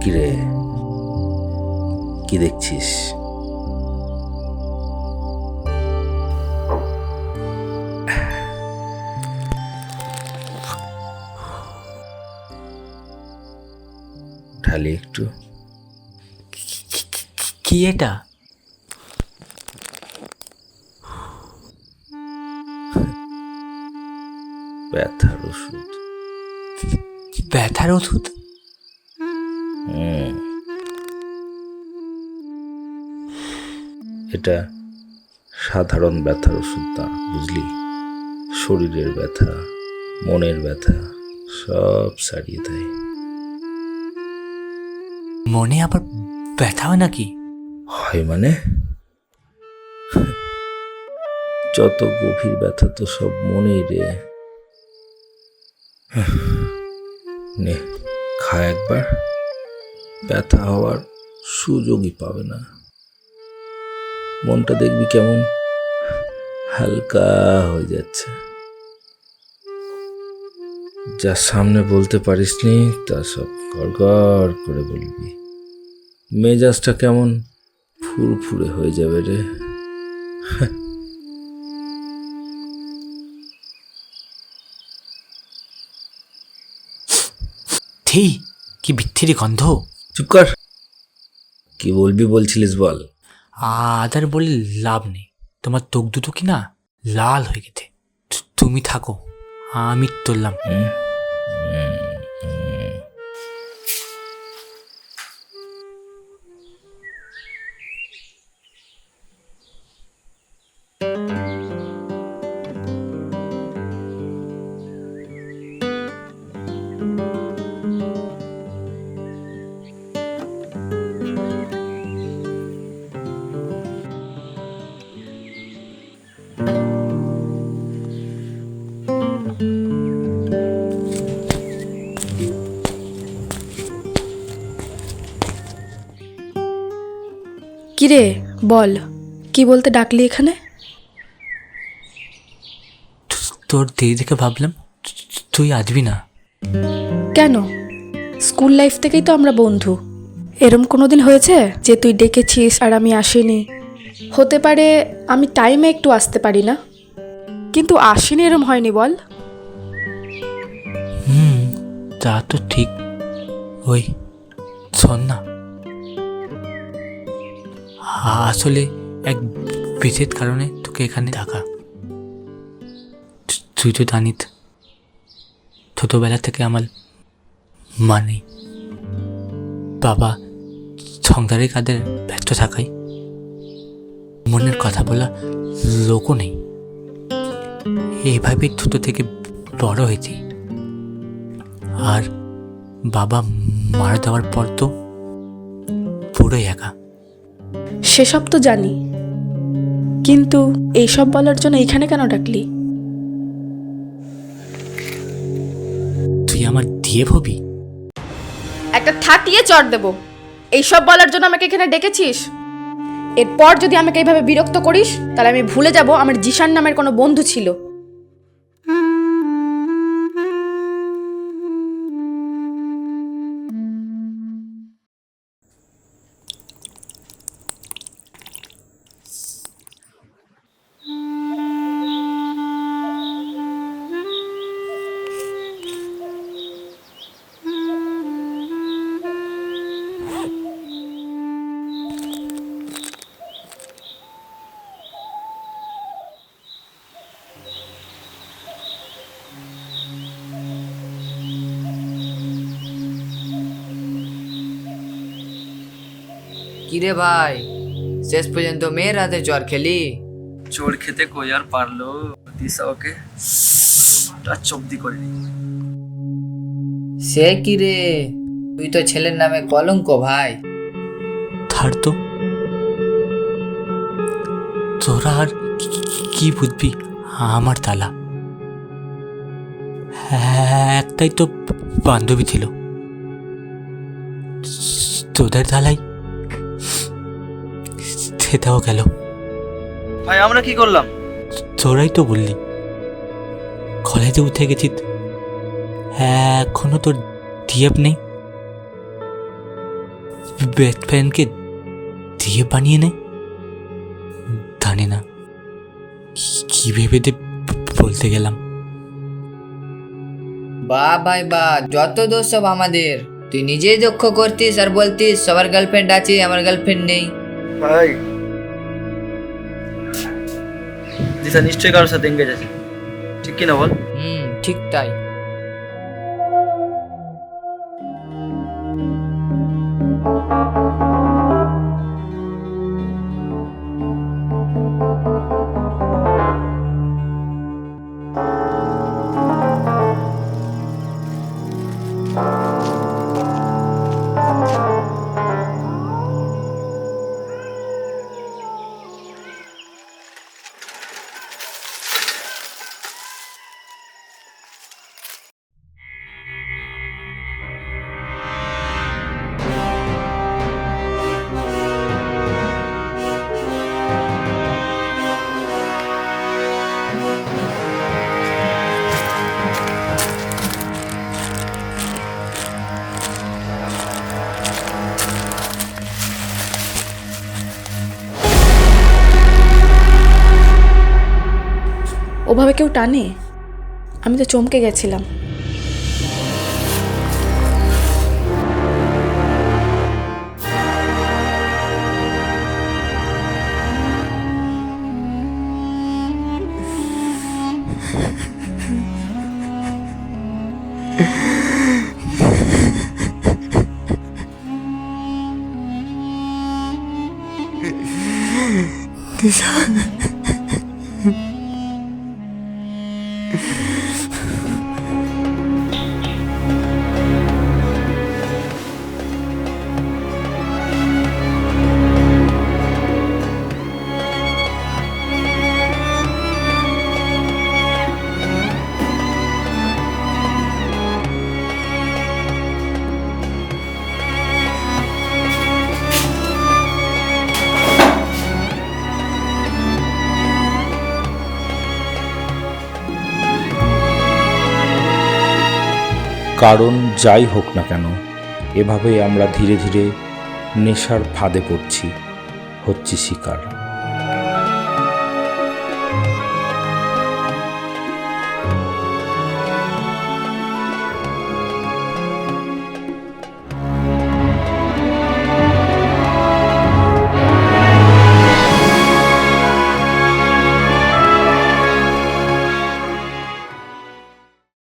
কিরে, কি দেখছিস? ঢালি একটু। কি এটা? ব্যথার ওষুধ। ব্যথার ওষুধ? এটা সাধারণ ব্যথার ওষুধ না, বুঝলি? শরীরের ব্যথা, মনের ব্যথা সব সারিয়ে দেয়। মনে আবার ব্যথা হয় নাকি? হয় মানে? যত গভীর ব্যথা তো সব মনেই রে। নে, খা একবার, ব্যথা হওয়ার সুযোগই পাবে না। মনটা দেখবি কেমন হালকা হয়ে যাচ্ছে। যা সামনে বলতে পারিসনি তা সব গড়গড় করে বলবি। মেজাজটা কেমন ফুরফুরে হয়ে যাবে রে। কি বিচ্ছিরি গন্ধ। চুপ কর, কি বলবি বলছিলিস বল। আদার বলে লাভ নেই, তোমার চোখ দুটো কি না লাল হয়ে গেছে। তুমি থাকো, আমি চললাম। কিরে বল, কি বলতে ডাকলি এখানে? তোর দিদি দেখে ভাবলাম তুই আসবি না। কেন? স্কুল লাইফ থেকেই তো আমরা বন্ধু। এরম কোনোদিন হয়েছে যে তুই ডেকেছিস আর আমি আসিনি? হতে পারে আমি টাইমে একটু আসতে পারি না, কিন্তু আসিনি এরম হয়নি বল? তা তো ঠিক। ওই শোন না, আসলে এক বিশেষ কারণে তোকে এখানে ডাকা। তুই তো জানিস ছোটবেলা থেকে আমার মা নেই, বাবা সংসারের কাজে ব্যস্ত থাকায় মনের কথা বলা লোকও নেই। এইভাবে ছোট থেকে বড় হয়েছি, আর বাবা মারা যাওয়ার পর তো পুরোই একা। সেসব তো জানি, কিন্তু এইসব বলার জন্য এইখানে কেন ডাকলি? তুই আমার দিয়ে ভাবি? একটা থাটিয়ে চড় দেব। এইসব বলার জন্য আমাকে এখানে ডেকেছিস? এরপর যদি আমাকে এইভাবে বিরক্ত করিস তাহলে আমি ভুলে যাব আমার জিশান নামের কোনো বন্ধু ছিল। কিরে ভাই, শেষ পর্যন্ত মেয়ের হাতে চড় খেলি? চোর খেতে কই আর পারলো? দিশাওকে টাচ অব্দি করিনি। সে কি রে, তুই তো ছেলের নামে কলঙ্ক ভাই। থার তো, তোরা আর কি বুঝবি আমার তালা। হ্যাঁ, একটাই তো বান্ধবী ছিল, তোদের তালাই সেটাও গেল। ভাই আমরা কি করলাম? তোরাই তো বললি কলেজে উঠে গেছি, এখনো তোর ডিএফ নেই। বেস্ট ফ্রেন্ডকে ডিএফ বানিয়ে নে, জানি না কি ভেবে বলতে গেলাম। বা ভাই বা, যত দোষ সব আমাদের। তুই নিজেই দুঃখ করতিস আর বলতিস সবার গার্লফ্রেন্ড আছে, আমার গার্লফ্রেন্ড নেই। ভাই দিশা নিশ্চয়ই কারোর সাথে এঙ্গেজ আছে, ঠিক কিনা বল? ঠিক তাই। ওভাবে কেউ টানে? আমি তো চমকে গেছিলাম। কারণ যাই হোক না কেন, এভাবেই আমরা ধীরে ধীরে নেশার ফাঁদে পড়ছি, হচ্ছি শিকার।